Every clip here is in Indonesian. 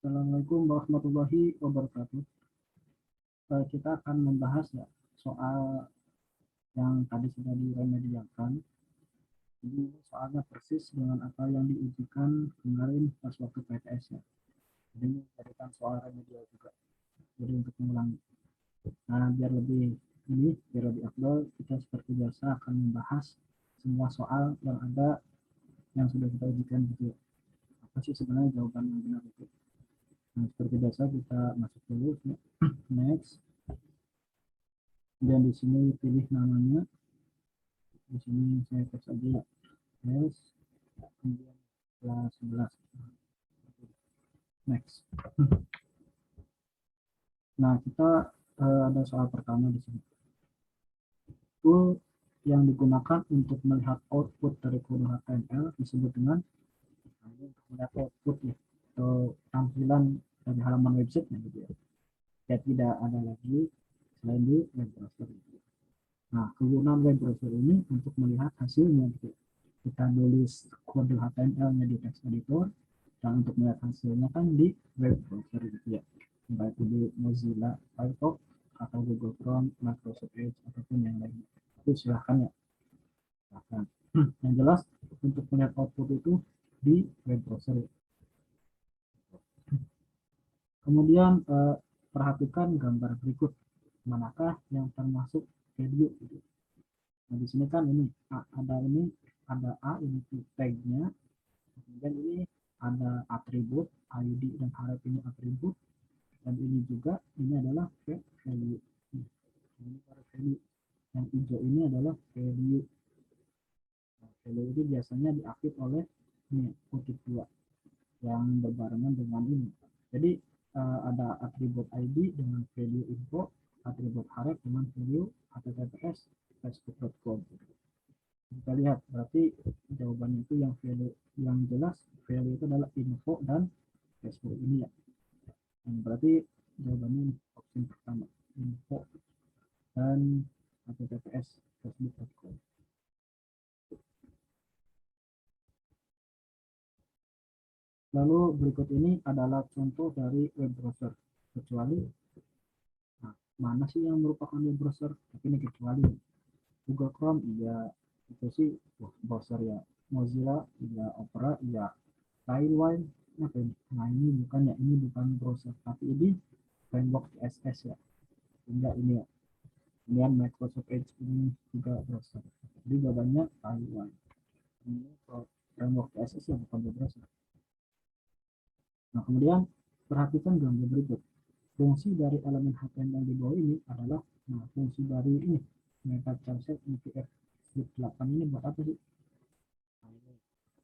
Assalamualaikum warahmatullahi wabarakatuh. Kita akan membahas ya soal yang tadi sudah diremedialkan. Jadi soalnya persis dengan apa yang diujikan kemarin pas waktu PTS ya. Jadi ini jadikan soal remedial juga. Jadi untuk mengulangi. Nah biar lebih afdol, kita seperti biasa akan membahas semua soal yang ada yang sudah kita ujikan gitu ya. Apa sih sebenarnya jawaban yang benar itu? Nah, seperti biasa kita masuk dulu ya. Next. Dan di sini pilih namanya. Di sini saya tes aja S, kemudian kelas 11. Next. Nah, kita ada soal pertama di sini. Tool yang digunakan untuk melihat output dari kode HTML disebut dengan untuk melihat output ya, atau tampilan dari halaman website gitu ya. Ya tidak ada lagi selain di web browser. Nah, kegunaan web browser ini untuk melihat hasilnya gitu. Kita tulis kode HTML-nya di text editor, dan untuk melihat hasilnya kan di web browser gitu ya. Baik di Mozilla Firefox atau Google Chrome, Microsoft Edge ataupun yang lain. Itu silahkan ya. Silahkan. Yang jelas untuk melihat output itu di web browser. Kemudian perhatikan gambar berikut. Manakah yang termasuk video gitu. Nah, di sini kan ada A ini tag-nya. Kemudian ini ada atribut ID dan harap ini atribut, dan ini juga ini adalah value. Ini value. Yang hijau ini adalah value. Nah, value ini biasanya diaktif oleh ini kutip dua yang berbarengan dengan ini. Jadi ada atribut ID dengan value info, atribut harap dengan value https facebook.com. Kita lihat berarti jawabannya itu yang value yang jelas, value itu adalah info dan Facebook ini ya. Dan berarti jawabannya opsi pertama, info dan https facebook.com. Lalu berikut ini adalah contoh dari web browser, kecuali nah, mana sih yang merupakan web browser? Tapi ini kecuali Google Chrome, iya itu sih browser ya. Mozilla, iya. Opera, iya. Tailwind, apa ini? Nah ini bukan ya, ini bukan browser, tapi ini framework CSS ya. Hingga ini ya. Kemudian Microsoft Edge ini juga browser. Jadi jawabannya Tailwind. Ini framework CSS ya, bukan browser. Nah kemudian perhatikan gambar berikut. Fungsi dari elemen HTML di bawah ini adalah, nah fungsi dari ini meta charset UTF 8 ini buat apa sih?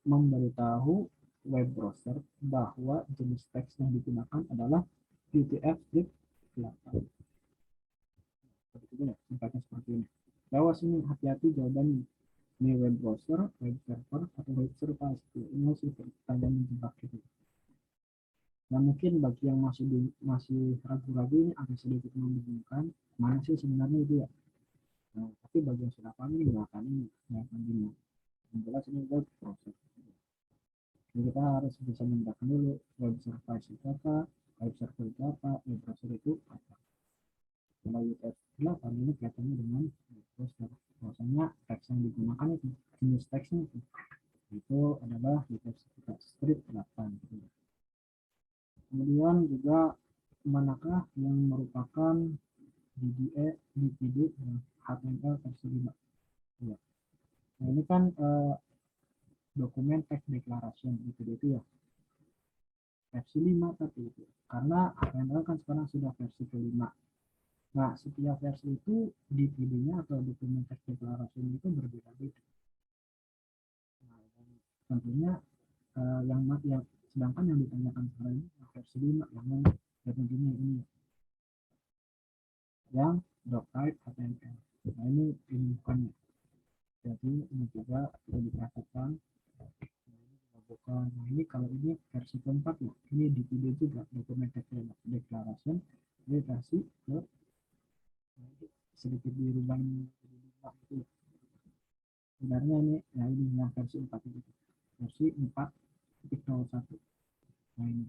Memberitahu web browser bahwa jenis teks yang digunakan adalah UTF-8. Seperti ini, singkatnya seperti ini. Awas ini, hati-hati jawabannya. Ini web browser, web server, atau web service. Ini harus pertanyaan menjebak gitu. Nah mungkin bagi yang masih ragu-ragu ini agak sedikit membingungkan mana sih sebenarnya itu ya. Nah, tapi bagi yang sudah paham ini nggak akan bingung. Yang jelas ini web browser. Jadi kita harus bisa membedakan dulu web service itu apa, web server itu apa, web browser itu apa. Kalau UTF-8 ini kaitannya dengan web browser. Bahwasanya teks yang digunakan itu jenis teksnya itu adalah UTF-8. Kemudian juga manakah yang merupakan DDE, DPD, dan HTML versi 5. Ya. Nah ini kan dokumen text declaration itu ya. Versi 5 tapi itu. Karena HTML kan sekarang sudah versi kelima. Nah, setiap versi itu DPD-nya atau dokumen text declaration itu berbeda-beda. Nah, tentunya yang sedangkan yang ditanyakan sekarang ini versi 5 yang mana? Ya tentunya ini yang type HTML. Nah ini bukannya. Jadi ini juga perlu diperhatikan. Bukan. Nah ini kalau ini versi keempat ya, ini DPD juga dokumen text declaration. Ini versi ke sedikit dirubah itu. Sebenarnya ini yang versi 4 itu. Versi 4.01. Nah ini.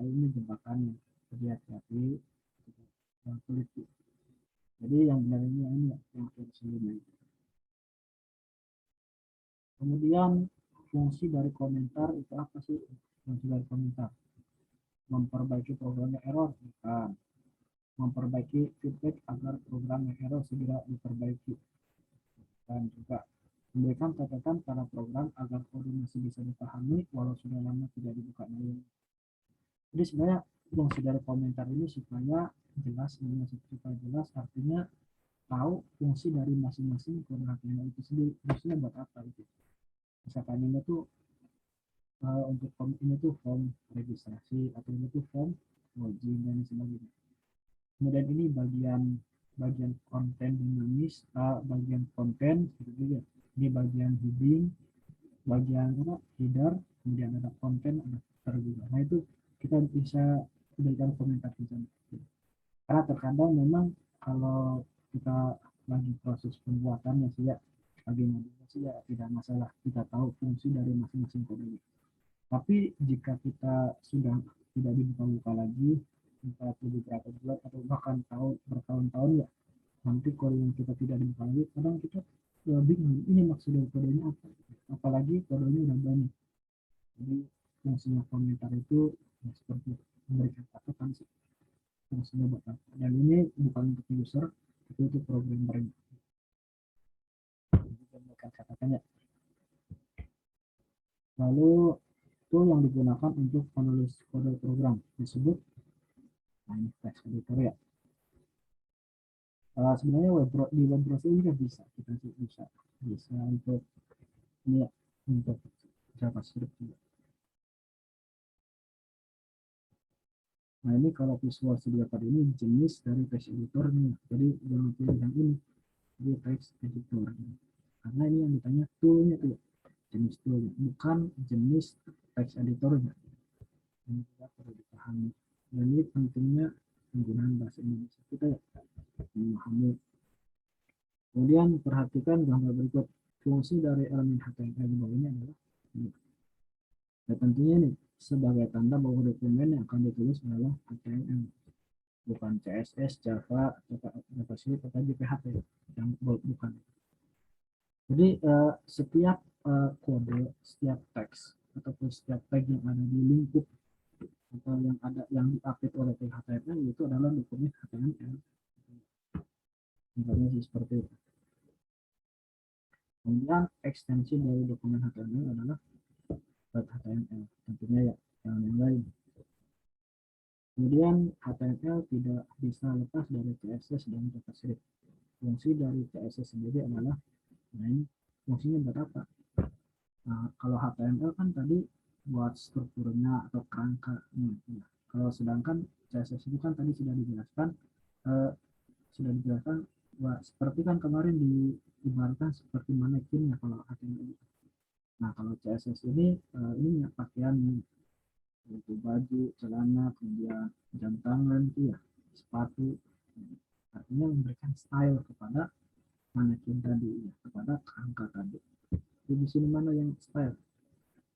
ini jebakannya, jadi hati-hati, yang teliti. Jadi yang benar ini yang versi 5 itu. Kemudian fungsi dari komentar itu apa sih? Fungsi dari komentar memperbaiki programnya error, bukan. Memperbaiki feedback agar programnya error segera diperbaiki, dan juga memberikan catatan pada program agar kode masih bisa dipahami walau sudah lama tidak dibuka lagi. Jadi sebenarnya fungsi dari komentar ini supaya jelas, ini supaya jelas artinya tahu fungsi dari masing-masing kode HTML itu sendiri, fungsinya buat apa itu. Misalkan ini tuh untuk form ini tuh form registrasi, atau ini tuh form login dan sebagainya. Kemudian ini bagian konten dinamis, bagian konten gitu juga. Ini bagian heading, bagian apa, header, kemudian ada konten, ada footer juga. Nah itu kita bisa berikan komentar di sana. Karena terkadang memang kalau kita lagi proses pembuatannya sih ya, lagi sih ya tidak masalah kita tahu fungsi dari masing-masing kode ini. Tapi jika kita sudah tidak dibuka-buka lagi, entah beberapa bulan atau bahkan bertahun-tahun ya, nanti kode yang kita tidak dibuka lagi, kadang kita bingung ini maksud dari kodenya apa. Apalagi kodenya udah banyak. Jadi fungsinya komentar itu ya, seperti memberikan catatan sih. Fungsinya buat apa. Dan ini bukan untuk user, itu untuk programmer. Memberikan catatannya. Lalu itu yang digunakan untuk penulis kode program disebut text editor ya. Sebenarnya di web browser juga bisa, kita bisa untuk ini ya, untuk JavaScript juga. Nah ini kalau Visual Studio Code ini jenis dari text editor nih, jadi jangan pilih yang ini, jadi text editor. Karena ini yang ditanya toolnya tuh, jenis toolnya, bukan jenis text editornya. Ini kita perlu dipahami. Dan ini pentingnya penggunaan bahasa Indonesia kita ya, memahami. Kemudian perhatikan gambar berikut. Fungsi dari elemen HTML di bawah ini adalah ini. Dan tentunya nih sebagai tanda bahwa dokumen yang akan ditulis adalah HTML, bukan CSS, Java, JavaScript atau PHP, yang bukan. Jadi setiap kode, setiap teks ataupun setiap tag yang ada di lingkup atau yang diupdate oleh HTML itu adalah dokumen HTML. Misalnya seperti itu. Kemudian ekstensi dari dokumen HTML adalah HTML, tentunya ya, jangan yang lain. Kemudian HTML tidak bisa lepas dari CSS dan JavaScript. Fungsi dari CSS sendiri adalah, nah ini fungsinya buat apa? Nah, kalau HTML kan tadi buat strukturnya atau kerangkanya. Ya. Kalau sedangkan CSS itu kan tadi sudah dijelaskan, seperti kan kemarin diibaratkan seperti manekin ya kalau HTML. Nah kalau CSS ini ya pakaiannya, yaitu baju, celana, kemudian jam tangan, ya, sepatu. Artinya memberikan style kepada manekin tadi, ya, kepada kerangka tadi. Jadi di sini mana yang style?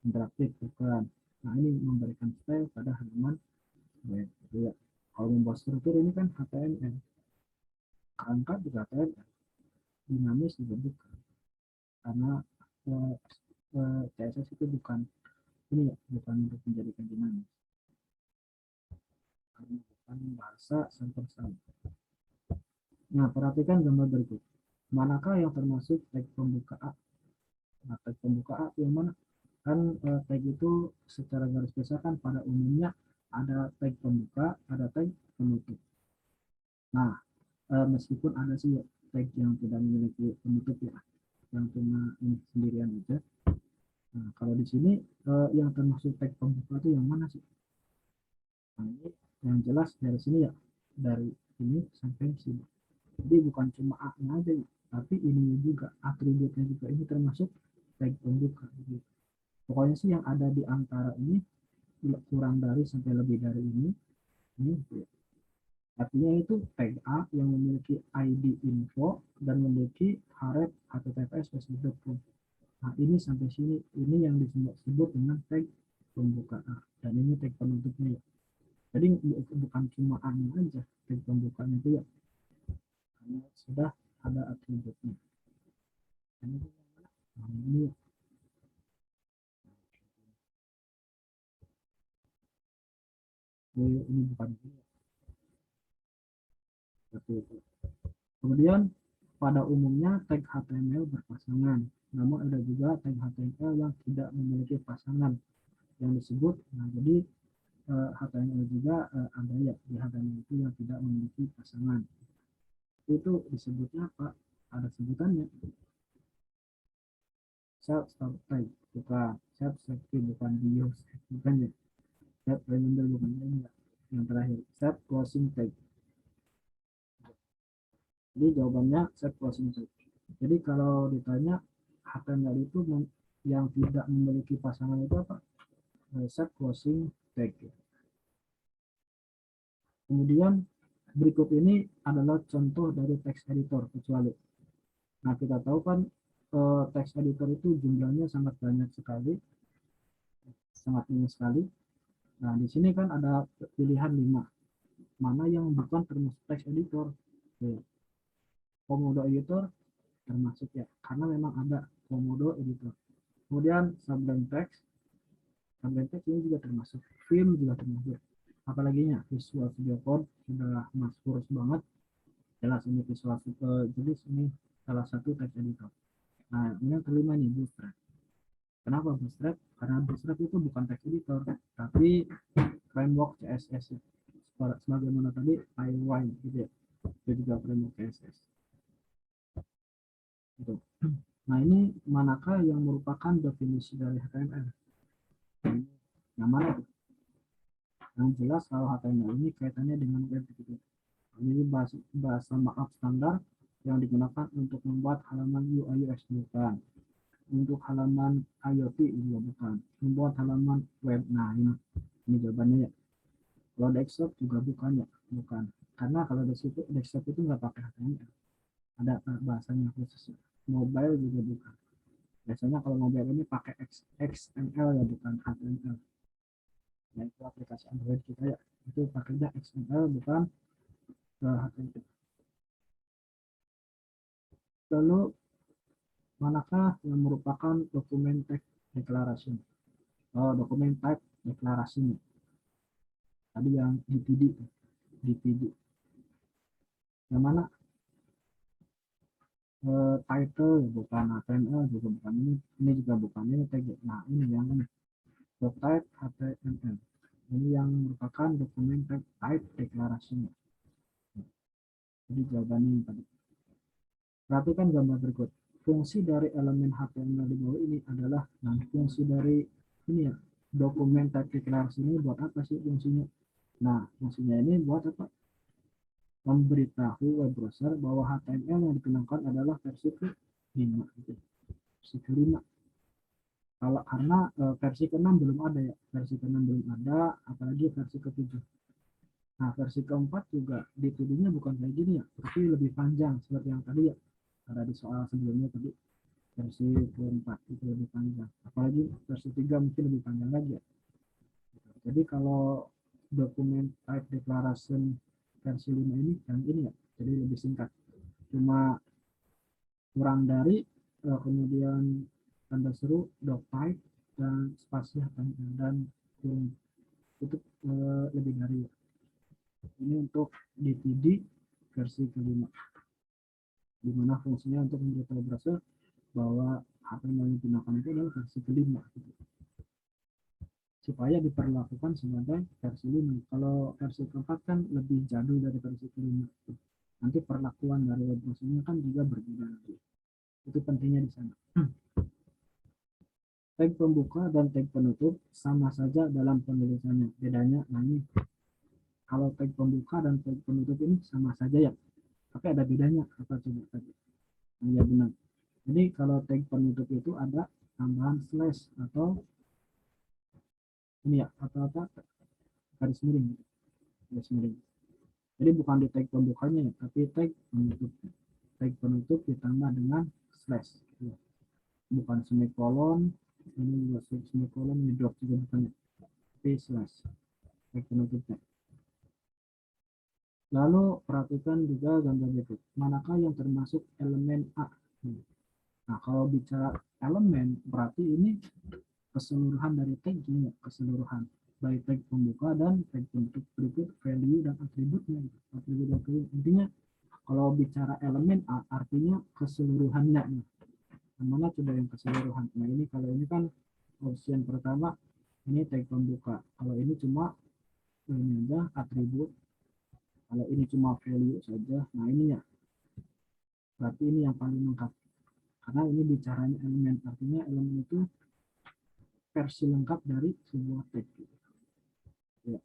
Interaktif bukan. Nah ini memberikan style pada halaman web. Ya. Kalau membuat struktur ini kan HTML, kerangka juga HTML, dinamis juga bukan. Karena CSS itu bukan ini ya, bukan untuk menjadikan dinamis. Karena bukan bahasa server side. Nah, perhatikan gambar berikut. Manakah yang termasuk tag pembuka A? Nah, tag pembuka A yang mana? Kan tag itu secara garis besar kan pada umumnya ada tag pembuka, ada tag penutup. Nah, meskipun ada sih tag yang tidak memiliki penutup ya, yang cuma ini sendirian aja. Nah, kalau di sini yang termasuk tag pembuka itu yang mana sih? Nah, ini yang jelas dari sini ya, dari ini sampai sini. Jadi bukan cuma A-nya aja ya, tapi ini juga atributnya juga ini termasuk tag pembuka. Gitu. Pokoknya sih yang ada di antara ini kurang dari sampai lebih dari ini ya. Artinya itu tag A yang memiliki ID info dan memiliki href https facebook.com. Nah ini sampai sini ini yang disebut dengan tag pembuka A dan ini tag penutupnya ya. Jadi bukan cuma A-nya aja tag pembukanya itu ya, karena sudah ada atributnya. Ini ini bukan seperti itu. Kemudian pada umumnya tag HTML berpasangan, namun ada juga tag HTML yang tidak memiliki pasangan yang disebut. Nah, jadi HTML juga ada ya di HTML itu yang tidak memiliki pasangan. Itu disebutnya apa? Ada sebutannya. Self start tag bukan, self safety bukan, bios bukan ya, self remember bukan, ini ya. Yang terakhir self closing tag. Jadi jawabannya set closing tag. Jadi kalau ditanya HTML itu yang tidak memiliki pasangan itu apa? Set closing tag. Kemudian berikut ini adalah contoh dari text editor kecuali. Nah, kita tahu kan text editor itu jumlahnya sangat banyak sekali, sangat banyak sekali. Nah, di sini kan ada pilihan 5. Mana yang bukan termasuk text editor? Komodo editor termasuk ya, karena memang ada komodo editor. Kemudian sublime text ini juga termasuk, film juga termasuk. Apalagi nya visual studio code sudah masuk banget, jelas ini visual studio, jadi ini salah satu text editor. Nah, ini yang kelima nih, Bootstrap. Kenapa Bootstrap? Karena Bootstrap itu bukan text editor, tapi framework CSS. Sebagaimana tadi Tailwind gitu ya, itu juga framework CSS. Gitu. Nah, ini manakah yang merupakan definisi dari HTML? Yang mana? Yang jelas kalau HTML ini kaitannya dengan web gitu. Ini bahasa markup standar yang digunakan untuk membuat halaman UI UX, bukan. Untuk halaman IoT juga bukan. Membuat halaman web. Nah, ini jawabannya ya. Kalau desktop juga bukan ya, bukan. Karena kalau desktop itu nggak pakai HTML. Ada bahasanya khusus. Mobile juga bukan. Biasanya kalau mobile ini pakai XML ya, bukan HTML. Ya, itu aplikasi Android kita ya. Itu pakainya XML bukan HTML. Lalu manakah yang merupakan dokumen type declaration? Oh, dokumen type deklarasinya. Tadi yang DTD. Yang mana? Title bukan, HTML juga bukan, ini juga bukan, ini tag. Nah, ini yang ini. Type HTML. Ini yang merupakan dokumen type deklarasinya. Jadi jawabannya yang tadi. Perhatikan gambar berikut. Fungsi dari elemen HTML di bawah ini adalah, nah, fungsi dari ini ya, dokumen type deklarasi ini buat apa sih fungsinya? Nah, fungsinya ini buat apa? Memberitahu web browser bahwa HTML yang digunakan adalah versi ke-5. Versi ke-5. Kalau karena versi ke-6 belum ada ya. Versi ke-6 belum ada, apalagi versi ke-7. Nah, versi ke-4 juga dituduhnya bukan kayak gini ya, tapi lebih panjang seperti yang tadi ya. Ada di soal sebelumnya tadi, versi ke-4 itu lebih panjang. Apalagi versi 3 mungkin lebih panjang lagi ya. Jadi kalau dokumen type declaration versi 5 ini yang ini ya, jadi lebih singkat. Cuma kurang dari kemudian tanda seru, doctype, dan spasi dan kurung itu lebih dari ya. Ini untuk DTD versi kelima, di mana fungsinya untuk memberitahu browser bahwa HTML yang digunakan itu adalah versi kelima gitu, supaya diperlakukan sebagai versi 5. Kalau versi keempat kan lebih jadul dari versi kelima. Nanti perlakuan dari web browsernya kan juga berbeda lagi. Itu pentingnya di sana. Tag pembuka dan tag penutup sama saja dalam penulisannya. Bedanya, nah ini, kalau tag pembuka dan tag penutup ini sama saja ya, tapi ada bedanya apa coba tadi? Nah, ya benar. Jadi kalau tag penutup itu ada tambahan slash atau ini ya, atau apa, garis miring, garis miring. Jadi bukan di tag pembukanya ya, tapi tag penutup. Tag penutup ditambah dengan slash. Bukan semikolon, ini juga semikolon, ini drop juga bukan, tapi slash tag penutupnya. Lalu perhatikan juga gambar berikut. Manakah yang termasuk elemen A? Nah, kalau bicara elemen, berarti ini keseluruhan dari tagnya, keseluruhan. Baik tag pembuka dan tag penutup berikut, value dan atributnya. Atribut dan value. Intinya, kalau bicara elemen A, artinya keseluruhannya. Yang mana coba yang keseluruhan? Nah, ini kalau ini kan option pertama, ini tag pembuka. Kalau ini cuma ini aja atribut. Kalau ini cuma value saja, nah ini ya. Berarti ini yang paling lengkap. Karena ini bicaranya elemen, artinya elemen itu versi lengkap dari sebuah tag. Ya.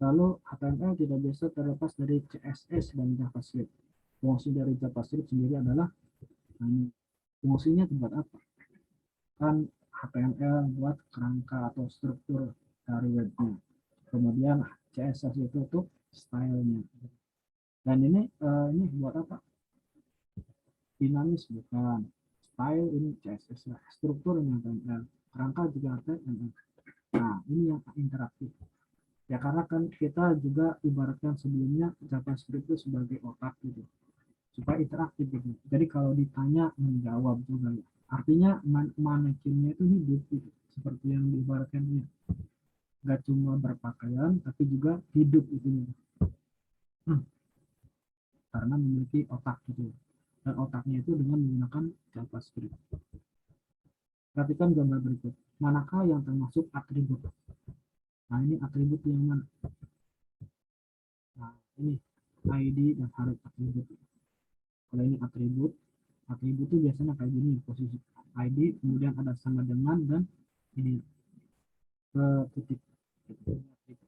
Lalu HTML tidak bisa terlepas dari CSS dan JavaScript. Fungsi dari JavaScript sendiri adalah fungsinya buat apa? Kan HTML buat kerangka atau struktur dari webnya. Kemudian CSS itu untuk stylenya. Dan ini buat apa? Dinamis bukan. Style ini CSS lah. Struktur ini HTML. Kerangka juga HTML. Nah, ini yang interaktif. Ya karena kan kita juga ibaratkan sebelumnya JavaScript itu sebagai otak gitu. Supaya interaktif gitu. Jadi kalau ditanya menjawab juga ya. Artinya manekinnya itu hidup gitu. Seperti yang diibaratkan ini. Gak cuma berpakaian tapi juga hidup itu. Karena memiliki otak gitu. Dan otaknya itu dengan menggunakan JavaScript. Perhatikan gambar berikut. Manakah yang termasuk atribut? Nah ini atribut yang mana? Nah ini ID dan harus atribut. Kalau ini atribut, atribut itu biasanya kayak gini posisi ID, kemudian ada sama dengan dan ini ke titik.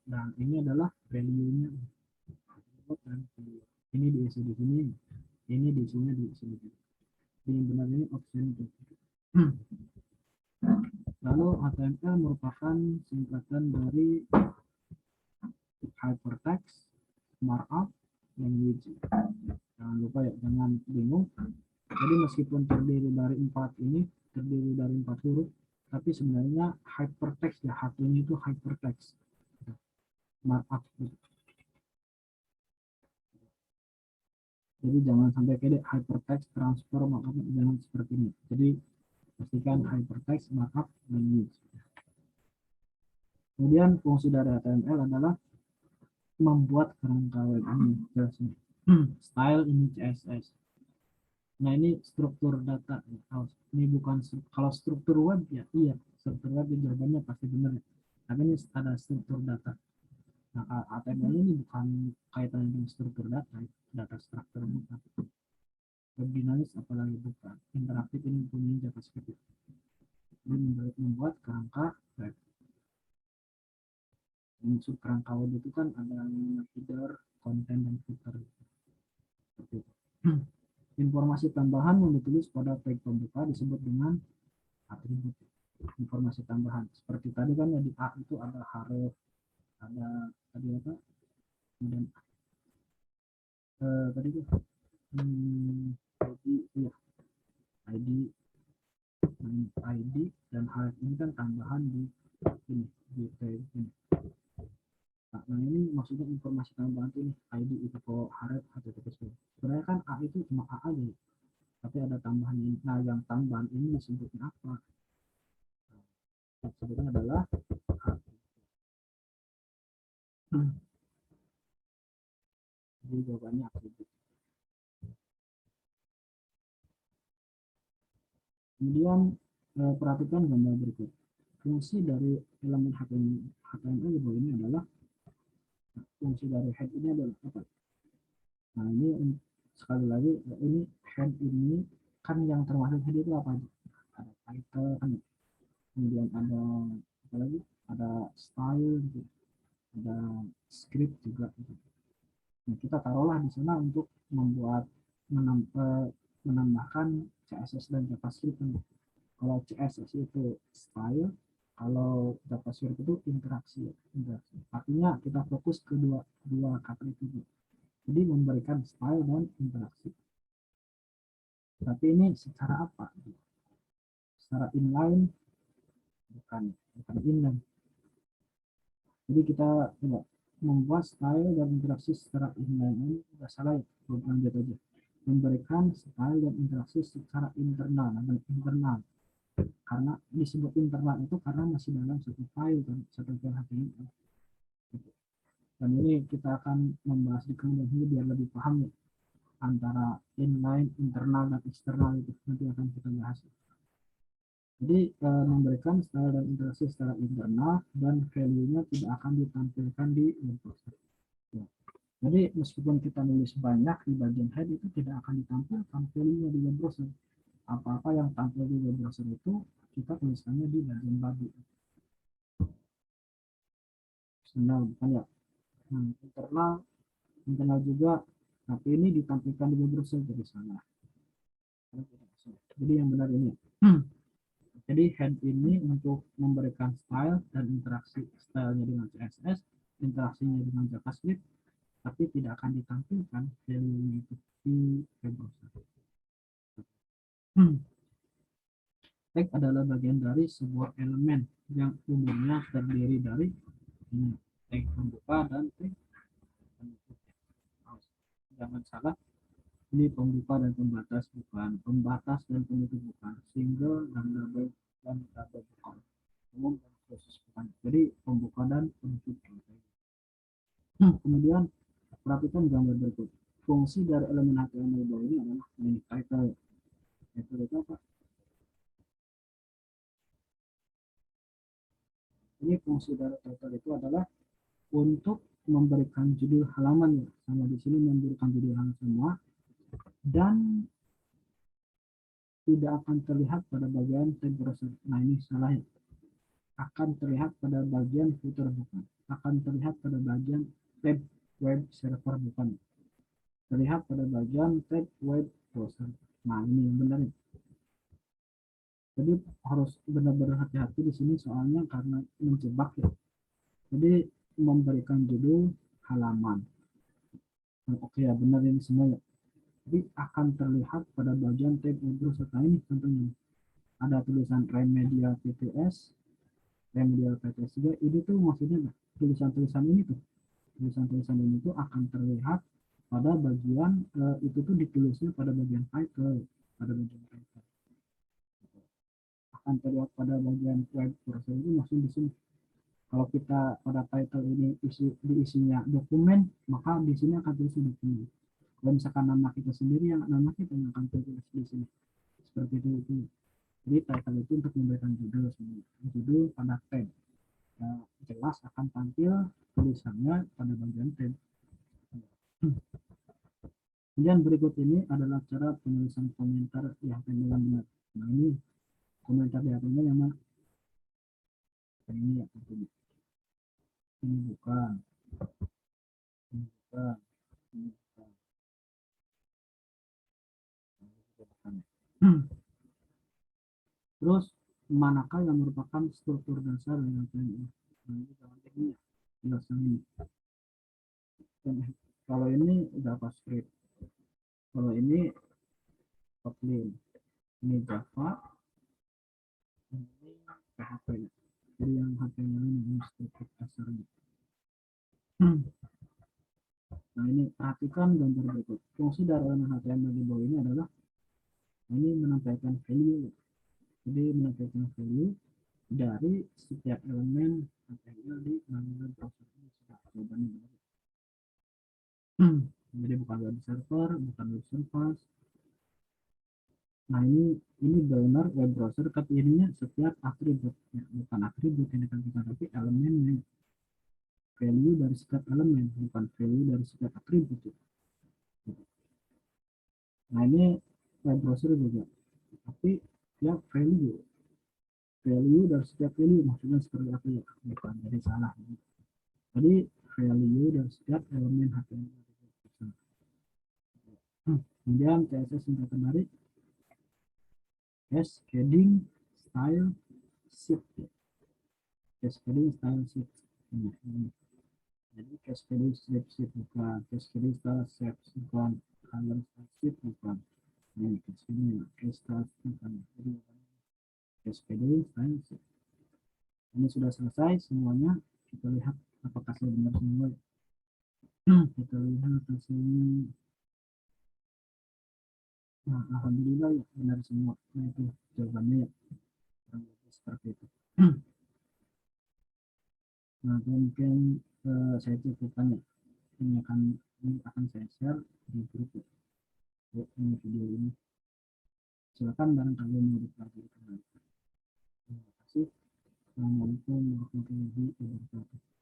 Dan ini adalah value-nya. Ini diisi di sini, ini diisinya di sini. Yang benar ini option itu. Lalu HTML merupakan singkatan dari hypertext markup language. Jangan lupa ya, jangan bingung. Jadi meskipun terdiri dari empat huruf, tapi sebenarnya hypertext ya, HT-nya itu hypertext markup. Jadi jangan sampai kayak hypertext transfer markup, jangan seperti ini. Jadi pastikan hypertext markup language. Kemudian fungsi dari HTML adalah membuat kerangka web ini. Style ini CSS. Nah ini struktur data. Ini bukan kalau struktur web ya iya struktur web jawabannya pasti benar. Tapi ini ada struktur data. Nah HTML ini bukan kaitannya dengan struktur data, data struktur bukan. Web dinamis apalagi bukan. Interaktif ini punya JavaScript. Ini membuat kerangka web. Unsur kerangka web itu kan ada header, konten dan footer. Seperti itu. Informasi tambahan yang ditulis pada tag pembuka disebut dengan atribut. Informasi tambahan seperti tadi kan ya di A itu ada huruf, ada tadi apa, kemudian tadi itu ID ya ID ID dan huruf ini kan tambahan di ini di tag ini. Nah ini maksudnya informasi tambahan ini ID itu kok huruf atau tersebut. Sebenarnya kan A itu cuma A aja, tapi ada tambahan ini. Nah yang tambahan ini disebutnya apa? Disebutnya adalah jadi jawabannya atribut. Kemudian perhatikan gambar berikut. Fungsi dari elemen HTML di bawah ini adalah fungsi dari head ini adalah apa? Nah ini sekali lagi ini head ini kan yang termasuk head itu apa aja? Ada title kan, kemudian ada apa lagi? Ada style, gitu. Ada script juga. Gitu. Nah kita taruhlah di sana untuk membuat menambahkan CSS dan JavaScript. Kalau CSS itu style, kalau JavaScript itu interaksi. Artinya kita fokus ke dua kata itu. Jadi memberikan style dan interaksi. Tapi ini secara apa? Secara inline, bukan inline. Jadi kita coba membuat style dan interaksi secara inline. Ini udah salah ya, lanjut aja. Memberikan style dan interaksi secara internal. Nah, internal karena disebut internal itu karena masih dalam satu file kan, satu file HTML. Dan ini kita akan membahas di kemudian hari biar lebih paham ya, antara inline, internal, dan eksternal itu nanti akan kita bahas. Jadi memberikan style dan interaksi secara internal dan value-nya tidak akan ditampilkan di web browser. Ya. Jadi meskipun kita nulis banyak di bagian head itu tidak akan ditampilkan value-nya di web browser. Apa-apa yang tampil di web browser itu kita tuliskannya di bagian body. External bukan ya. Internal juga, tapi ini ditampilkan di web browser jadi salah. Jadi yang benar ini. Jadi head ini untuk memberikan style dan interaksi stylenya dengan CSS, interaksinya dengan JavaScript, tapi tidak akan ditampilkan value-nya itu di web browser. Tag adalah bagian dari sebuah elemen yang umumnya terdiri dari tag pembuka dan tag penutup. Jangan salah, ini pembuka dan pembatas bukan, pembatas dan penutup bukan, single dan double bukan, umum dan khusus bukan. Jadi pembuka dan penutup. Kemudian perhatikan gambar berikut. Fungsi dari elemen HTML ini adalah ini title. Title itu apa? Ini fungsi dari title itu adalah untuk memberikan judul halaman ya. Sama di sini memberikan judul halaman semua dan tidak akan terlihat pada bagian tab browser. Nah ini salah ya. Akan terlihat pada bagian footer bukan. Akan terlihat pada bagian tab web server bukan. Terlihat pada bagian tab web browser. Nah ini yang benar ya. Jadi harus benar-benar hati-hati di sini soalnya karena menjebak ya. Jadi memberikan judul halaman. Nah, oke ya benar ini semua ya. Jadi akan terlihat pada bagian tab web browser. Nah ini contohnya. Ada tulisan Remedial PTS, Remedial PTS juga. Ini tuh maksudnya tulisan-tulisan ini tuh. Tulisan-tulisan ini tuh akan terlihat pada bagian itu tuh ditulisnya pada bagian title, pada bagian title. Akan terlihat pada bagian web browser itu maksudnya di sini. Kalau kita pada title ini diisinya dokumen, maka di sini akan tulis dokumen. Kalau misalkan nama kita sendiri, yang nama kita yang akan tulis di sini. Seperti itu. Jadi title itu untuk memberikan judul, judul pada tag. Ya, jelas akan tampil tulisannya pada bagian tag. Kemudian berikut ini adalah cara penulisan komentar di HTML yang benar. Nah ini komentar di HTML yang mana? Ini ya tentunya. Ini bukan. Ini bukan. Ini bukan. Terus manakah yang merupakan struktur dasar dari HTML? Nah ini jangan ini ya. Jelas yang ini. Kalau ini JavaScript. Kalau ini Kotlin. Ini Java. Ini PHP. Jadi yang HTML ini struktur dasarnya. Nah ini perhatikan gambar berikut. Fungsi dari elemen HTML di bawah ini adalah ini menampilkan value. Jadi menampilkan value dari setiap elemen HTML di manual browser ini sudah jawabannya. Jadi bukan web server, bukan web service. Nah ini benar web browser, tapi ininya setiap atribut, ya, bukan atribut yang ditampilkan, tapi elemennya. Value dari setiap elemen, bukan value dari setiap atribut. Ya. Nah ini web browser juga, tapi ya value dari setiap value maksudnya seperti apa ya, bukan jadi salah. Jadi value dari setiap elemen HTML. Kemudian CSS singkatan dari cascading style sheet. Cascading style sheet. Jadi cascading sheet bukan, cascading style sheet bukan, color sheet bukan. Ini cascading style bukan. Jadi cascading style sheet. Ini sudah selesai semuanya. Kita lihat apakah sudah benar semua. Kita lihat hasilnya. Nah, alhamdulillah ya benar semua. Nah, itu jawabannya ya. Kurang lebih seperti itu. Nah, itu mungkin saya cukupkan ya. Ini akan saya share di grup ya. Ini video ini. Silakan barangkali mau dipelajari kembali. Terima kasih. Assalamualaikum warahmatullahi wabarakatuh.